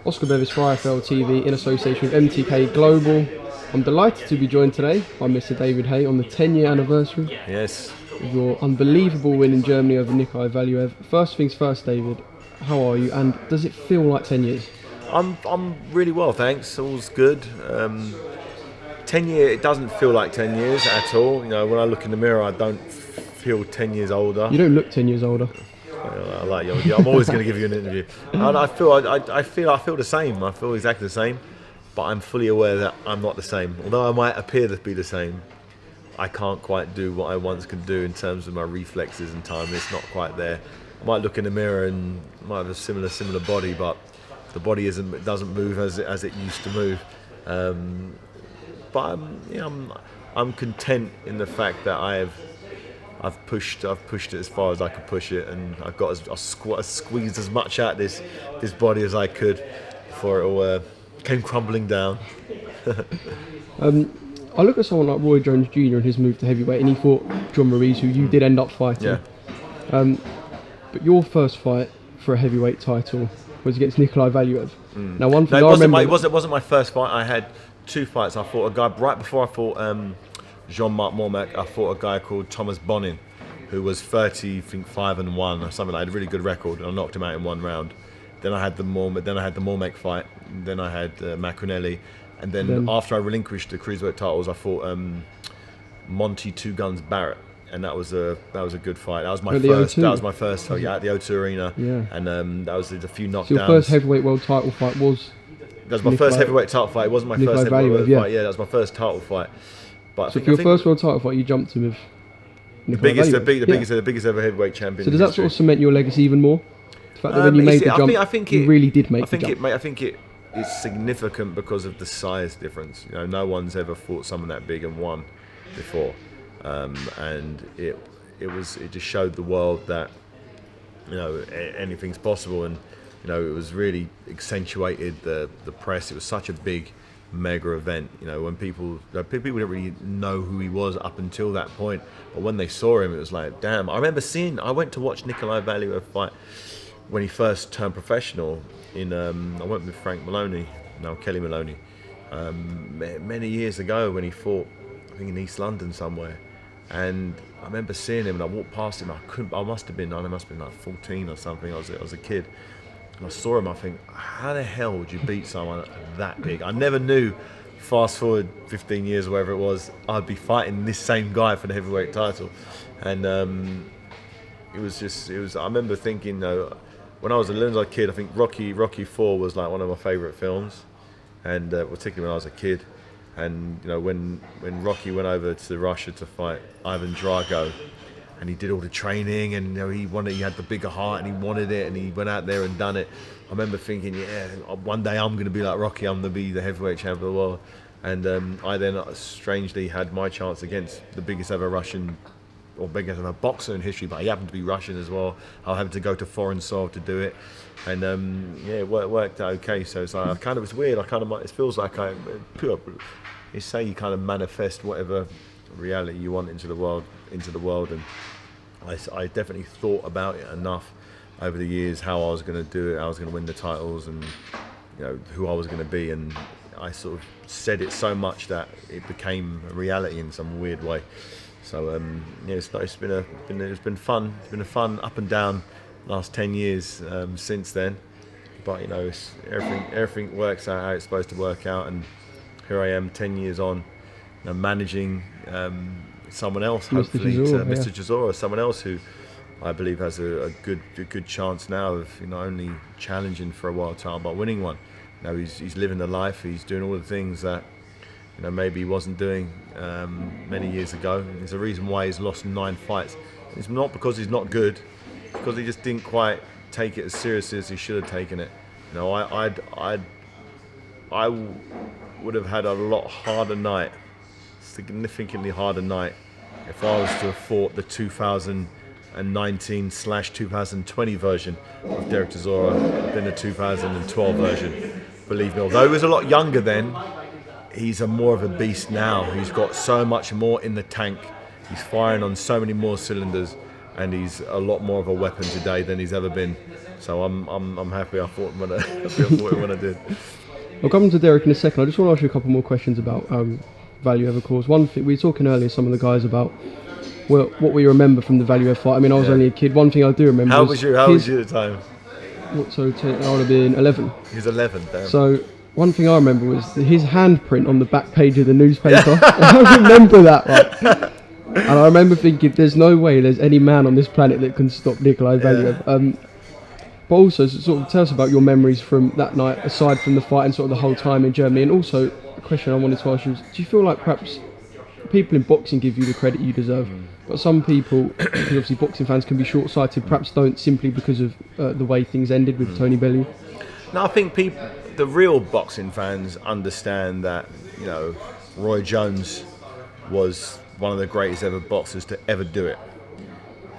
Oscar Bevis for IFL TV in association with MTK Global. I'm delighted to be joined today by Mr. David Haye on the 10-year anniversary Yes. of your unbelievable win in Germany over Nikolai Valuev. First things first, David, how are you, and does it feel like 10 years? I'm really well, thanks. All's good. 10 years, it doesn't feel like 10 years at all. You know, when I look in the mirror, I don't feel 10 years older. You don't look 10 years older. I like you. I'm always going to give you an interview. And I feel the same. I feel exactly the same, but I'm fully aware that I'm not the same. Although I might appear to be the same, I can't quite do what I once could do in terms of my reflexes and time. It's not quite there. I might look in the mirror and might have a similar body, but the body doesn't move as it used to move. But I'm content in the fact that I've pushed it as far as I could push it, and I squeezed as much out this body as I could before it all came crumbling down. I look at someone like Roy Jones Jr. and his move to heavyweight, and he fought Aj-Ruiz, who you did end up fighting. Yeah. But your first fight for a heavyweight title was against Nikolai Valuev. Now, one thing No, I remember, it wasn't my first fight. I had two fights. I fought a guy right before I fought Jean-Marc Mormac. I fought a guy called Thomas Bonin, who was 5-1 or something. I had a really good record, and I knocked him out in one round. Then I had the Mormac fight. Then I had Macronelli, and then after I relinquished the cruiserweight titles, I fought Monty Two Guns Barrett, and that was a good fight. That was my first. That was my first fight at the O2 Arena. Yeah. And that was a few knockdowns. So your first heavyweight world title fight was. That was my first heavyweight title fight. It wasn't my first heavyweight world fight. Yeah, that was my first title fight. But so for your first world title fight, you jumped in with the biggest ever heavyweight champion. So does that sort of cement your legacy even more? The fact that when you made the jump, you really did make the jump. I think it is significant because of the size difference. You know, no one's ever fought someone that big and won before, and it just showed the world that, you know, anything's possible. And you know, it was really accentuated the press. It was such a big, mega event. You know, when people didn't really know who he was up until that point, but when they saw him, it was like, damn. I went to watch Nikolai Valuev fight when he first turned professional. I went with Frank Maloney, now Kelly Maloney, many years ago when he fought, I think in East London somewhere. And I remember seeing him, and I walked past him. I must have been like 14 or something. I was a kid. And I saw him, I think, how the hell would you beat someone that big? I never knew, fast forward 15 years or whatever it was, I'd be fighting this same guy for the heavyweight title. And I remember thinking, when I was a little kid, I think Rocky IV was like one of my favourite films, and particularly when I was a kid. And you know, when Rocky went over to Russia to fight Ivan Drago, and he did all the training, and you know, he had the bigger heart, and he wanted it, and he went out there and done it. I remember thinking, yeah, one day I'm going to be like Rocky. I'm going to be the heavyweight champion of the world. And I then strangely had my chance against the biggest ever Russian, or biggest ever boxer in history, but he happened to be Russian as well. I happened to go to foreign soil to do it, and it worked out okay. So it's like, it's weird. It feels like you say you kind of manifest whatever reality you want into the world, and I definitely thought about it enough over the years, how I was going to do it, how I was going to win the titles, and you know, who I was going to be, and I sort of said it so much that it became a reality in some weird way. So it's been fun. It's been a fun up and down last 10 years since then. But you know, everything works out how it's supposed to work out, and here I am 10 years on, you know, managing someone else, hopefully, Mr. Chisora, someone else who I believe has a good chance now of, you know, not only challenging for a world title but winning one. You know, he's living the life. He's doing all the things that, you know, maybe he wasn't doing many years ago. There's a reason why he's lost 9 fights. It's not because he's not good, it's because he just didn't quite take it as seriously as he should have taken it. You know, I would have had a lot harder night, significantly harder night, if I was to have fought the 2019/2020 version of Dereck Chisora than the 2012 version. Believe me, although he was a lot younger then, he's more of a beast now. He's got so much more in the tank. He's firing on so many more cylinders, and he's a lot more of a weapon today than he's ever been. So I'm happy I fought him when I did. I'll come to Dereck in a second. I just want to ask you a couple more questions about Valuev, of course. One thing, we were talking earlier, some of the guys about what we remember from the Valuev fight. I mean, I was only a kid. One thing I do remember How was you at the time? So I would have been 11. He was 11, damn. So one thing I remember was his handprint on the back page of the newspaper. I remember that one. And I remember thinking, there's no way there's any man on this planet that can stop Nikolai Valuev. But also, sort of tell us about your memories from that night, aside from the fight and sort of the whole time in Germany. And also, a question I wanted to ask you is, do you feel like perhaps people in boxing give you the credit you deserve, but some people, because obviously boxing fans can be short-sighted, perhaps don't, simply because of the way things ended with Tony Bellew? No, I think the real boxing fans understand that, you know, Roy Jones was one of the greatest ever boxers to ever do it.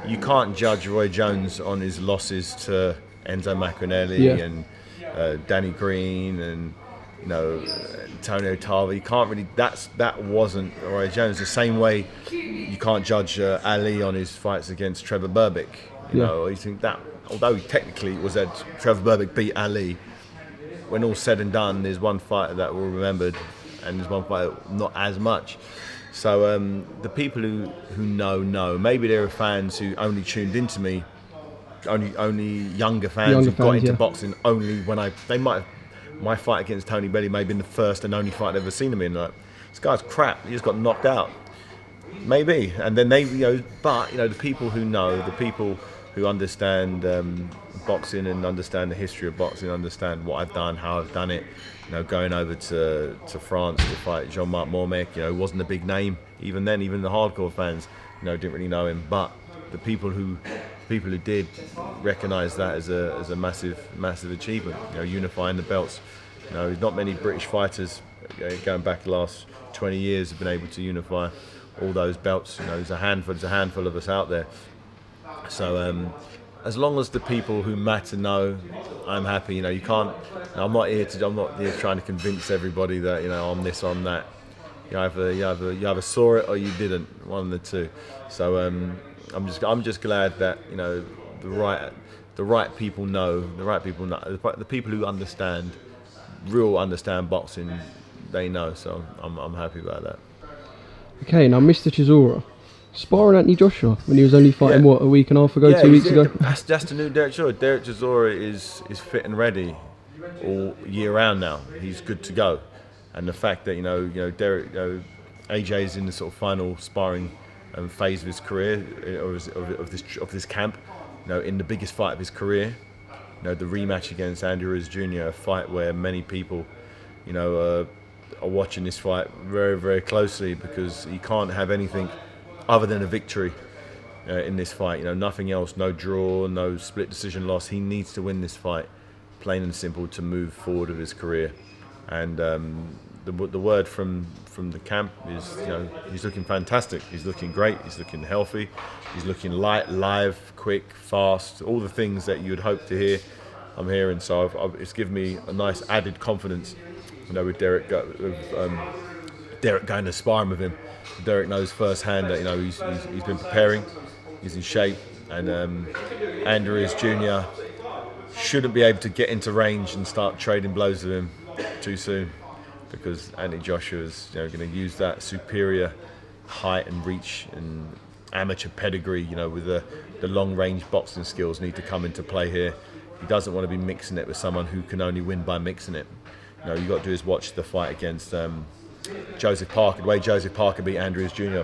You can't judge Roy Jones on his losses to Enzo Maccarinelli and Danny Green and, you know, Tony Ottava. You can't really. That wasn't Roy Jones. The same way you can't judge Ali on his fights against Trevor Berbick. You know, you think that, although technically it was that Trevor Berbick beat Ali, when all's said and done, there's one fighter that we'll remembered, and there's one fighter not as much. So the people who know. Maybe there are fans who only tuned into me, only younger fans who got into boxing only when my fight against Tony Bellew may have been the first and only fight I've ever seen him in. Like, this guy's crap. He just got knocked out. Maybe, and then they, but the people who know, the people who understand boxing and understand the history of boxing, understand what I've done, how I've done it. Going over to France to fight Jean-Marc Mormec, who wasn't a big name even then. Even the hardcore fans, didn't really know him. But the people who did recognise that as a massive achievement. Unifying the belts. Not many British fighters going back the last 20 years have been able to unify all those belts. There's a handful of us out there. So as long as the people who matter know, I'm happy. You can't. I'm not here trying to convince everybody that I'm this, I'm that. You either saw it or you didn't. One of the two. So I'm just glad that the right people know. The people who understand boxing, they know. So I'm happy about that. Okay, now Mr. Chisora. Sparring Anthony Joshua when he was only fighting, a week and a half ago, 2 weeks ago? That's the new Dereck Chisora. Dereck Chisora is fit and ready all year round now. He's good to go. And the fact that, Dereck, AJ's in the sort of final sparring phase of his career, of this camp, in the biggest fight of his career, the rematch against Aj-Ruiz Jr., a fight where many people, are watching this fight very, very closely because he can't have anything other than a victory in this fight. Nothing else, no draw, no split decision loss. He needs to win this fight, plain and simple, to move forward with his career. And the word from the camp is, he's looking fantastic. He's looking great. He's looking healthy. He's looking light, live, quick, fast. All the things that you'd hope to hear, I'm hearing. So it's given me a nice added confidence. With Dereck going to sparring with him. Dereck knows firsthand that he's been preparing, he's in shape, and Aj-Ruiz Jr. shouldn't be able to get into range and start trading blows with him too soon, because Anthony Joshua is going to use that superior height and reach and amateur pedigree, with the long range boxing skills need to come into play here. He doesn't want to be mixing it with someone who can only win by mixing it. You got to do is watch the fight against Joseph Parker, the way Joseph Parker beat Aj-Ruiz Jr.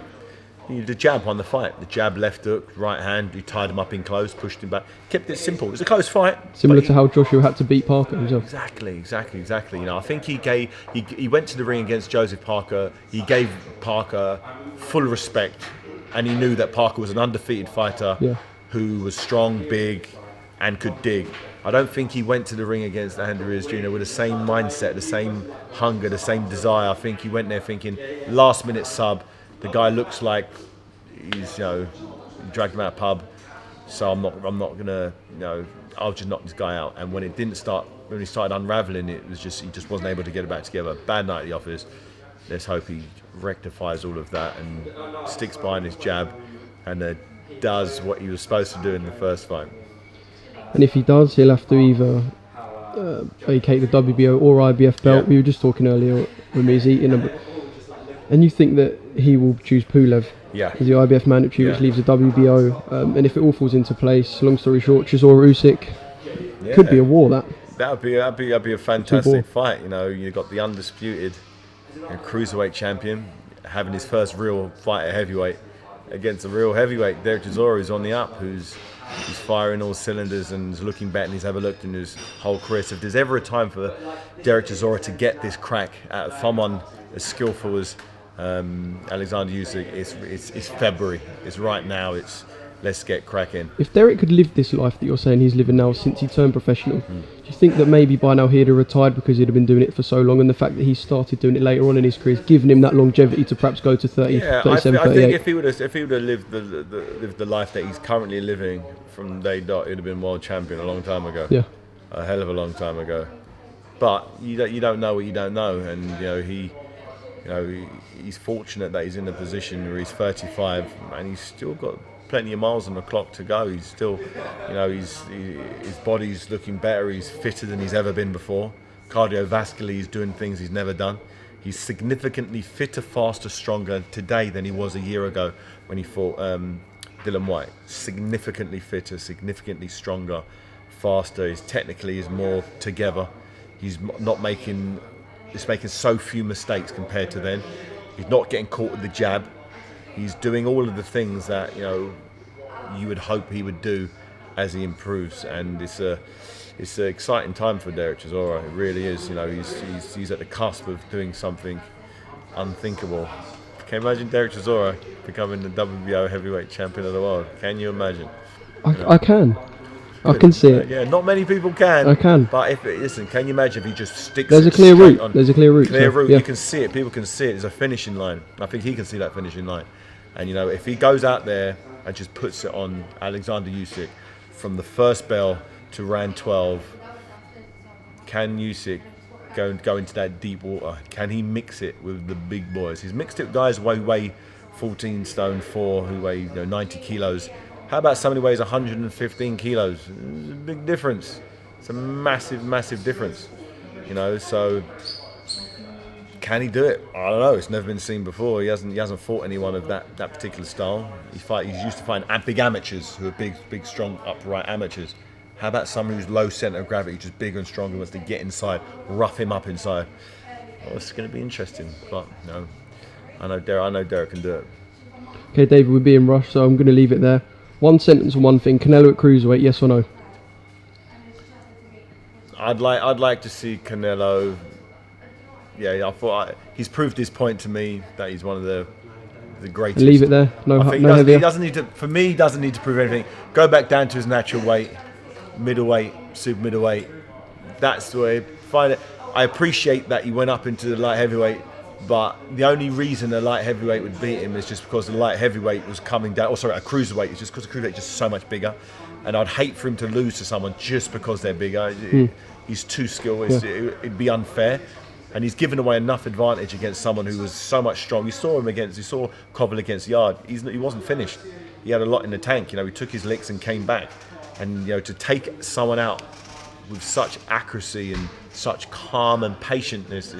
The jab won the fight. The jab, left hook, right hand. He tied him up in close, pushed him back, kept it simple. It was a close fight. Similar to how Joshua had to beat Parker himself. Exactly. I think he went to the ring against Joseph Parker. He gave Parker full respect, and he knew that Parker was an undefeated fighter who was strong, big, and could dig. I don't think he went to the ring against Aj-Ruiz Jr. with the same mindset, the same hunger, the same desire. I think he went there thinking, last minute sub, the guy looks like he's, dragged him out of the pub, so I'm not gonna, I'll just knock this guy out. And when he started unraveling, it was just, he just wasn't able to get it back together. Bad night at the office. Let's hope he rectifies all of that and sticks behind his jab and does what he was supposed to do in the first fight. and if he does, he'll have to either vacate the WBO or IBF belt. Yeah. We were just talking earlier when we was eating them. And you think that he will choose Pulev as the IBF mandatory, which leaves the WBO. And if it all falls into place, long story short, Chisora Usyk could be a war. That'd be a fantastic fight. You know, you got the undisputed cruiserweight champion having his first real fight at heavyweight against a real heavyweight, Dereck Chisora, who's on the up, who's firing all cylinders and is looking back, and he's ever looked in his whole career. So if there's ever a time for Dereck Chisora to get this crack out of someone as skillful as Alexander Usyk, it's February. It's right now. It's let's get cracking. If Dereck could live this life that you're saying he's living now since he turned professional, do you think that maybe by now he'd have retired because he'd have been doing it for so long, and the fact that he started doing it later on in his career has given him that longevity to perhaps go to 30, 37, 38? I think if he would have lived the life that he's currently living from day dot, he'd have been world champion a long time ago. Yeah, a hell of a long time ago. But you don't know what you don't know, and he's fortunate that he's in a position where he's 35 and he's still got plenty of miles on the clock to go. He's still, his body's looking better. He's fitter than he's ever been before. Cardiovascularly, he's doing things he's never done. He's significantly fitter, faster, stronger today than he was a year ago when he fought Dillian Whyte. Significantly fitter, significantly stronger, faster. He's more together. He's making so few mistakes compared to then. He's not getting caught with the jab. He's doing all of the things that you would hope he would do as he improves, and it's an exciting time for Dereck Chisora. It really is. He's at the cusp of doing something unthinkable. Can you imagine Dereck Chisora becoming the WBO heavyweight champion of the world? Can you imagine? I can. I can see it. Yeah, not many people can. I can. But can you imagine if he just sticks? There's a clear route. There's a clear route. You can see it. People can see it. There's a finishing line. I think he can see that finishing line. And if he goes out there and just puts it on Alexander Usyk from the first bell to round 12, can Usyk go into that deep water? Can he mix it with the big boys? He's mixed it with guys who weigh 14 stone 4, who weigh 90 kilos. How about somebody who weighs 115 kilos? It's a big difference. It's a massive, massive difference. So can he do it? I don't know. It's never been seen before. He hasn't fought anyone of that particular style. He's used to find big amateurs who are big, strong, upright amateurs. How about someone who's low centre of gravity, just bigger and stronger, wants to get inside, rough him up inside? Well, it's going to be interesting. But I know Dereck can do it. Okay, David, we're being rushed, so I'm going to leave it there. One sentence on one thing: Canelo at cruiserweight, yes or no? I'd like to see Canelo. Yeah, I thought he's proved his point to me that he's one of the greatest. Leave it there. He doesn't need to. For me, he doesn't need to prove anything. Go back down to his natural weight, middleweight, super middleweight. That's the way. Find it. I appreciate that he went up into the light heavyweight, but the only reason a light heavyweight would beat him is just because the light heavyweight was coming down. A cruiserweight is just because the cruiserweight is just so much bigger, and I'd hate for him to lose to someone just because they're bigger. He's too skilled. It'd be unfair. And he's given away enough advantage against someone who was so much strong. You saw Koval against Yard. He wasn't finished. He had a lot in the tank. He took his licks and came back. And to take someone out with such accuracy and such calm and patientness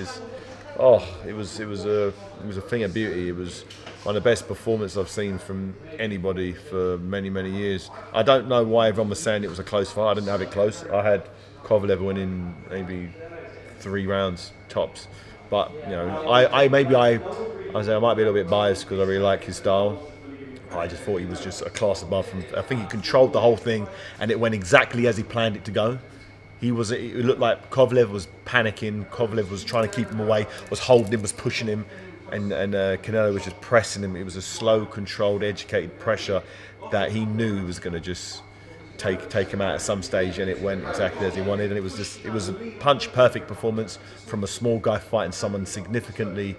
it was a thing of beauty. It was one of the best performances I've seen from anybody for many, many years. I don't know why everyone was saying it was a close fight. I didn't have it close. I had Kovalev winning maybe 3 rounds tops, but I might be a little bit biased because I really like his style. I just thought he was just a class above him. I think he controlled the whole thing, and it went exactly as he planned it to go. It looked like Kovalev was panicking. Kovalev was trying to keep him away, was holding him, was pushing him, and Canelo was just pressing him. It was a slow, controlled, educated pressure that he knew he was going to just take him out at some stage, and it went exactly as he wanted. And it was a punch perfect performance from a small guy fighting someone significantly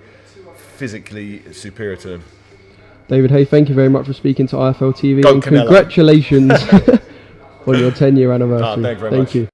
physically superior to him. David Haye, thank you very much for speaking to IFL TV. Go and Canelo. Congratulations on your 10-year anniversary. Thank you very much. You.